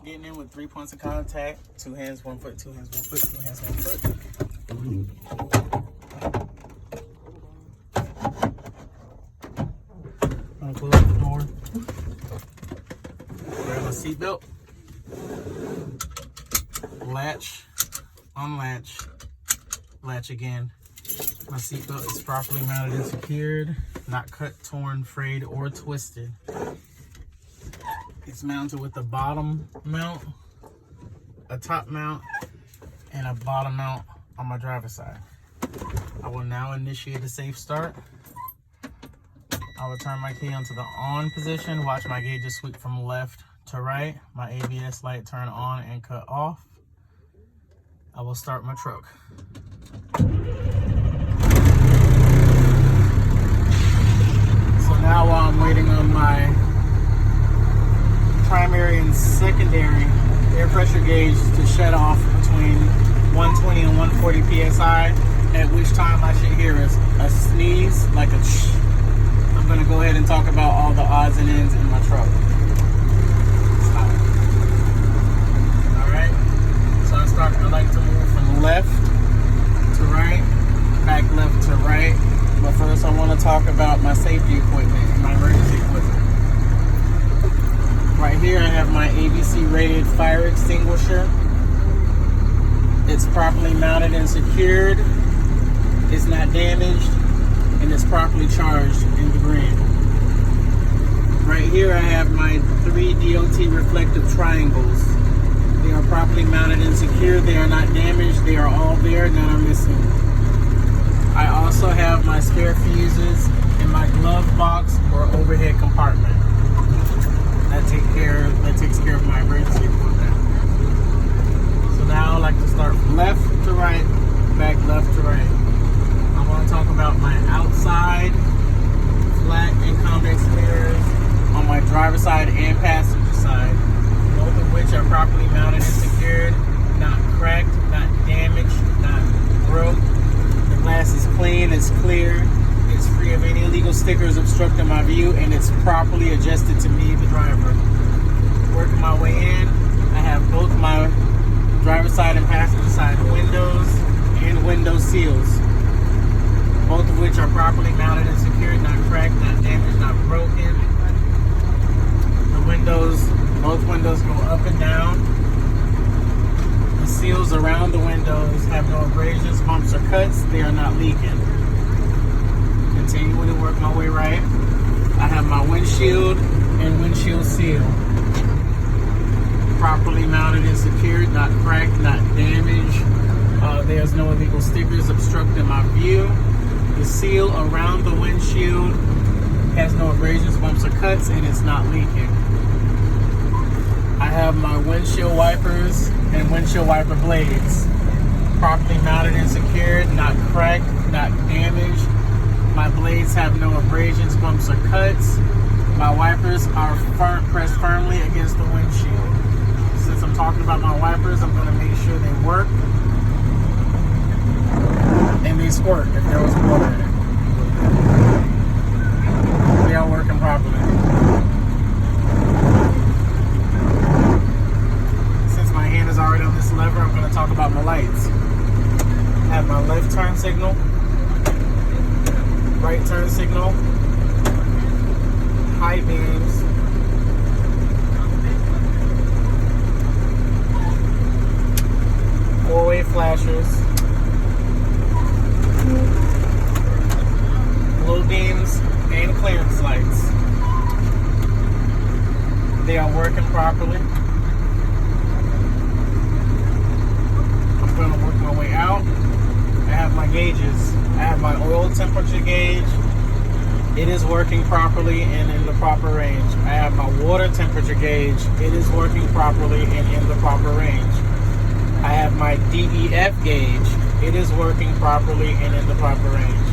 Getting in with 3 points of contact. 2 hands, 1 foot, 2 hands, 1 foot, 2 hands, 1 foot. I'm gonna close the door. Grab my seatbelt. Latch, unlatch, latch again. My seatbelt is properly mounted and secured, not cut, torn, frayed, or twisted. It's mounted with a bottom mount, a top mount, and a bottom mount on my driver's side. I will now initiate the safe start. I will turn my key onto the on position. Watch my gauges sweep from left to right. My ABS light turn on and cut off. I will start my truck. So now while I'm waiting on my primary and secondary air pressure gauge to shut off between 120 and 140 psi, at which time I should hear a sneeze, like a shh. I'm gonna go ahead and talk about all the odds and ends in my truck. Alright, so I like to move from left to right, back left to right, but first I want to talk about my safety equipment and my emergency equipment. Right here I have my ABC rated fire extinguisher. It's properly mounted and secured. It's not damaged, and it's properly charged in the green. Right here I have my 3 DOT reflective triangles. They are properly mounted and secured. They are not damaged. They are all there, none are missing. I also have my spare fuses in my glove box or overhead compartment. That takes care of my emergency equipment. So now I like to start from left to right, back left to right. I want to talk about my outside flat and convex mirrors on my driver's side and passenger side, both of which are properly mounted and secured, not cracked, not damaged, not broke. The glass is clean, it's clear, it's free of any illegal stickers obstructing my view, and it's properly adjusted to me, the driver. Working my way in, I have both my driver's side and passenger side windows and window seals, both of which are properly mounted and secured, not cracked, not damaged, not broken. The windows, both windows go up and down. The seals around the windows have no abrasions, bumps, or cuts. They are not leaking. Continuing to work my way right. I have my windshield and windshield seal properly mounted and secured, not cracked, not damaged. There's no illegal stickers obstructing my view. The seal around the windshield has no abrasions, bumps, or cuts, and it's not leaking. I have my windshield wipers and windshield wiper blades properly mounted and secured, not cracked, not damaged. My blades have no abrasions, bumps, or cuts. My wipers are pressed firmly against the windshield. Since I'm talking about my wipers, I'm going to make sure they work and they squirt if there was water in it. They are working properly. Since my hand is already on this lever, I'm going to talk about my lights. I have my left turn signal, right turn signal, high beams, four-way flashers, low beams, and clearance lights. They are working properly. I'm going to work my way out. I have my gauges. I have my oil temperature gauge. It is working properly and in the proper range. I have my water temperature gauge. It is working properly and in the proper range. I have my DEF gauge. It is working properly and in the proper range.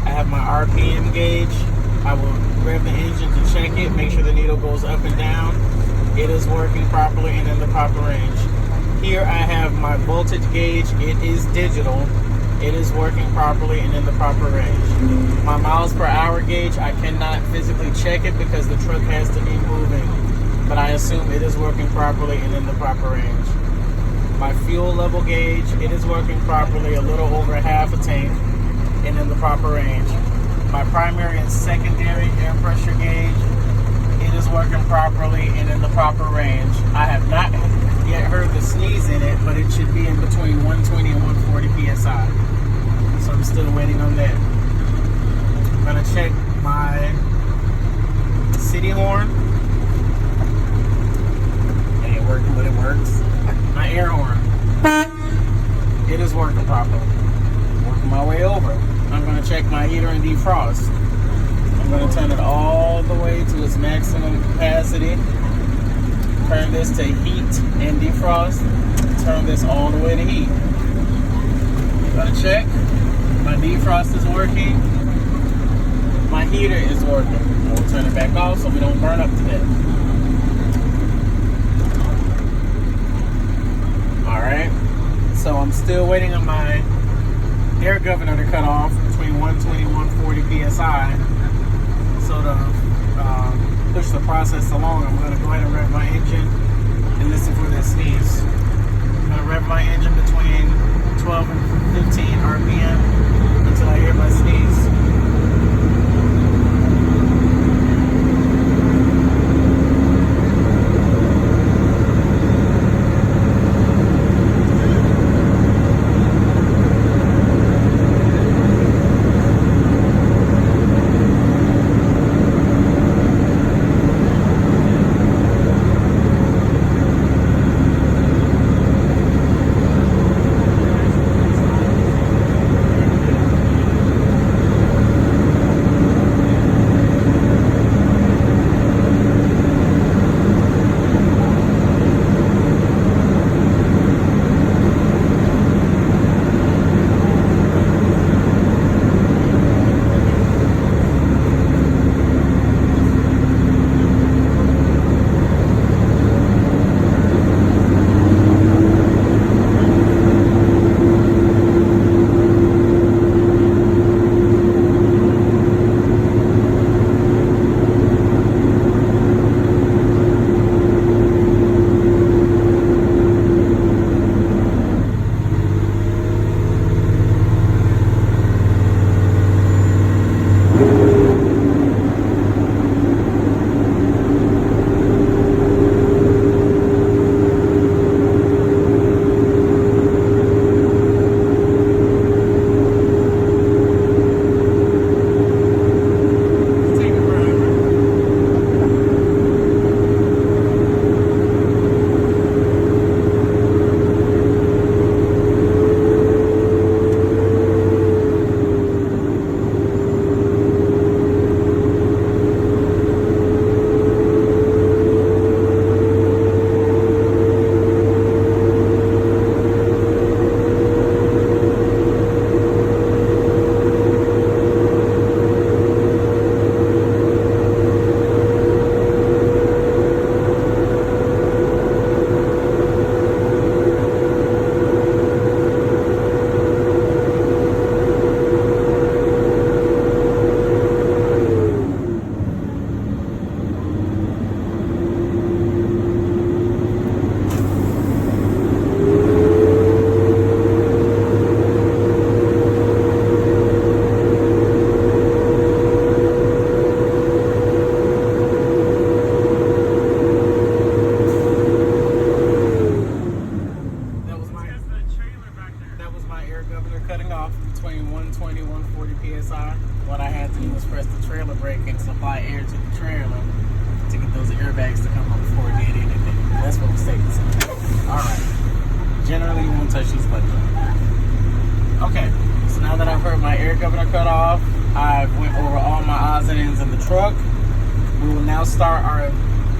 I have my RPM gauge. I will rev the engine to check it, make sure the needle goes up and down. It is working properly and in the proper range. Here I have my voltage gauge. It is digital. It is working properly and in the proper range. My miles per hour gauge, I cannot physically check it because the truck has to be moving. but I assume it is working properly and in the proper range. My fuel level gauge, it is working properly, a little over half a tank and in the proper range. My primary and secondary air pressure gauge, it is working properly and in the proper range. I have not yet heard the sneeze in it, but it should be in between 120 and 140 psi. So I'm still waiting on that. I'm gonna check my city horn. It ain't working, but it works. My air horn. It is working properly. Working my way over. I'm gonna check my heater and defrost. I'm gonna turn it all the way to its maximum capacity. Turn this to heat and defrost. Turn this all the way to heat. Gotta check. My defrost is working. My heater is working. We'll turn it back off so we don't burn up to death. Alright. So I'm still waiting on my air governor to cut off between 120 and 140 psi. So to push the process along, I'm going to go ahead and rev my engine and listen for that sneeze. I'm going to rev my engine between 12 and 15 RPM until I hear my sneeze. Start our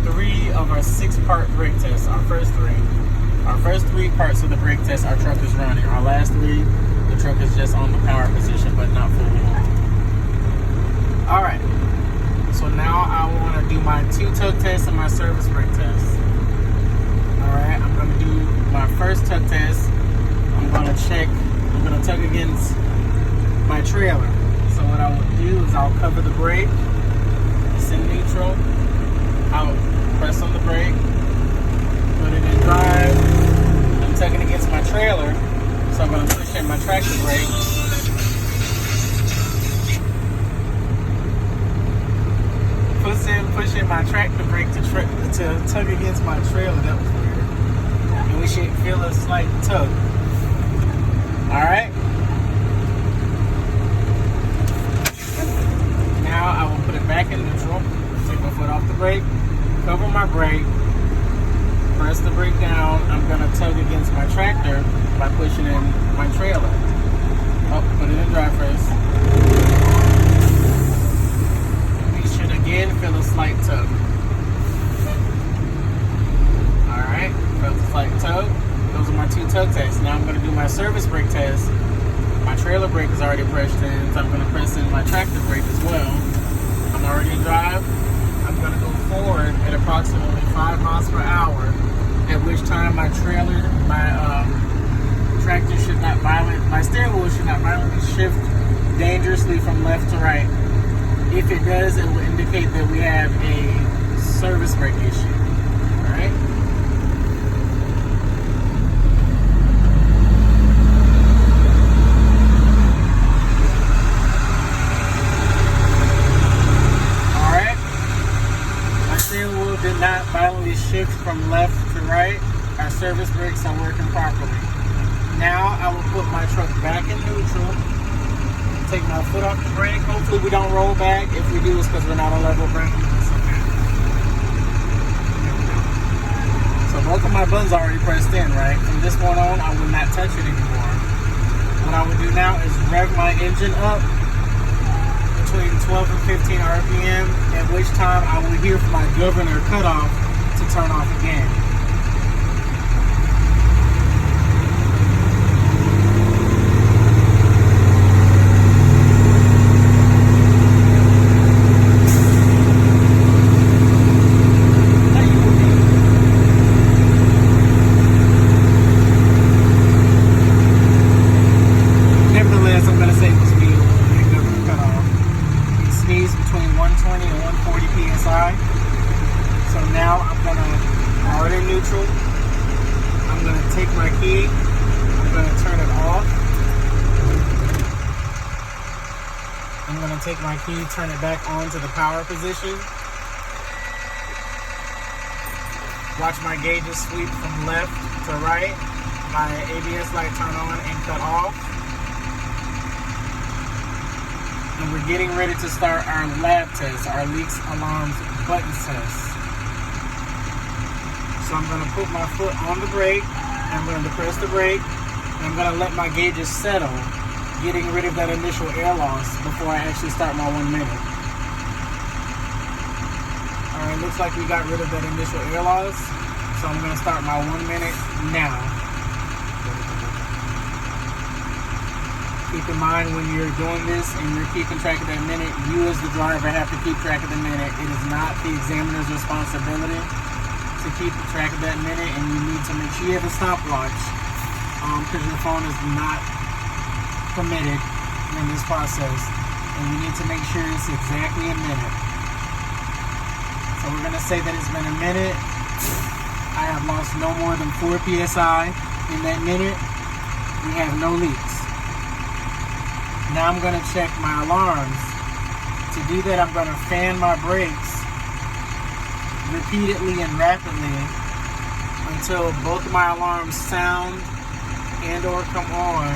3 of our 6-part brake tests. Our first three parts of the brake test, our truck is running. Our last 3, the truck is just on the power position, but not fully on. Alright, so now I want to do my 2 tug test and my service brake test. Alright, I'm going to do my first tug test. I'm going to tug against my trailer. So what I will do is I'll cover the brake, it's in neutral. I'll press on the brake, put it in drive. I'm tugging against my trailer, so I'm going to push in my tractor brake. Push in my tractor brake to tug against my trailer. That was weird. And we should feel a slight tug. Alright. Now I will put it back in neutral. Take my foot off the brake. Cover my brake. Press the brake down. I'm going to tug against my tractor by pushing in my trailer. Oh, put it in drive first. Again, feel a slight tug. Alright, felt a slight tug. Those are my 2 tug tests. Now I'm going to do my service brake test. My trailer brake is already pressed in, so I'm going to press in my tractor brake as well. I'm already in drive. I'm going to go forward at approximately 5 miles per hour, at which time my trailer, my tractor should not violently, my steering wheel should not violently shift dangerously from left to right. If it does, it will indicate that we have a service brake issue. Alright? Alright. My steering wheel did not violently shift from left to right. Our service brakes are working properly. Now I will put my truck back in neutral. Take my foot off the brake. Hopefully we don't roll back. If we do, it's because we're not on level ground. Okay. So both of my buttons are already pressed in, right? From this point on, I will not touch it anymore. What I would do now is rev my engine up between 12 and 15 RPM, at which time I will hear from my governor cutoff to turn off again. Take my key, turn it back on to the power position. Watch my gauges sweep from left to right. My ABS light turn on and cut off. And we're getting ready to start our lab test, our leaks, alarms, buttons test. So I'm going to put my foot on the brake, and I'm going to depress the brake, and I'm going to let my gauges settle, getting rid of that initial air loss before I actually start my 1 minute. Alright, looks like we got rid of that initial air loss, so I'm going to start my 1 minute now. Keep in mind when you're doing this and you're keeping track of that minute, you as the driver have to keep track of the minute. It is not the examiner's responsibility to keep track of that minute, and you need to make sure you have a stopwatch, because your phone is not permitted in this process, and you need to make sure it's exactly a minute. So we're going to say that it's been a minute. I have lost no more than 4 psi in that minute. We have no leaks. Now I'm going to check my alarms. To do that, I'm going to fan my brakes repeatedly and rapidly until both of my alarms sound and or come on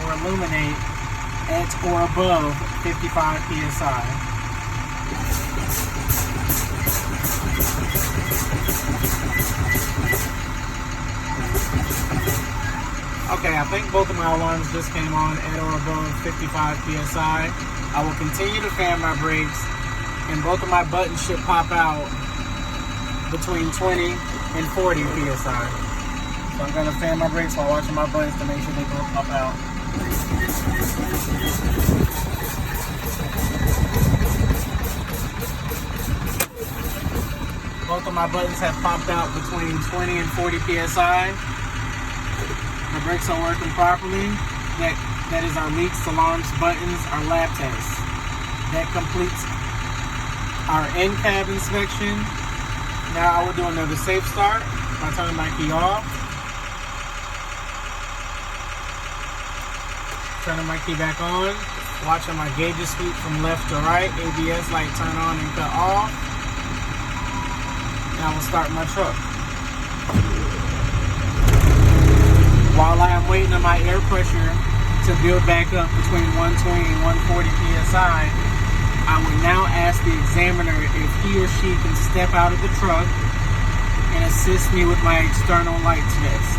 or illuminate at or above 55 psi. Okay, I think both of my alarms just came on at or above 55 psi. I will continue to fan my brakes, and both of my buttons should pop out between 20 and 40 psi. So I'm going to fan my brakes while watching my buttons to make sure they don't pop out. Both of my buttons have popped out between 20 and 40 psi. The brakes are working properly. That is our leaks, alarms, buttons, our lab test. That completes our in-cab inspection Now I will do another safe start by turning my key off. Turning my key back on. Watching my gauges sweep from left to right. ABS light turn on and cut off. Now I will start my truck. While I am waiting on my air pressure to build back up between 120 and 140 psi, I would now ask the examiner if he or she can step out of the truck and assist me with my external light test.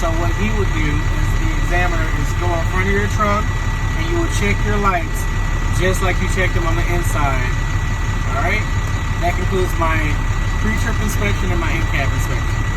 So what he would do is the examiner is go in front of your truck and you will check your lights just like you check them on the inside. Alright? That concludes my pre-trip inspection and my in-cab inspection.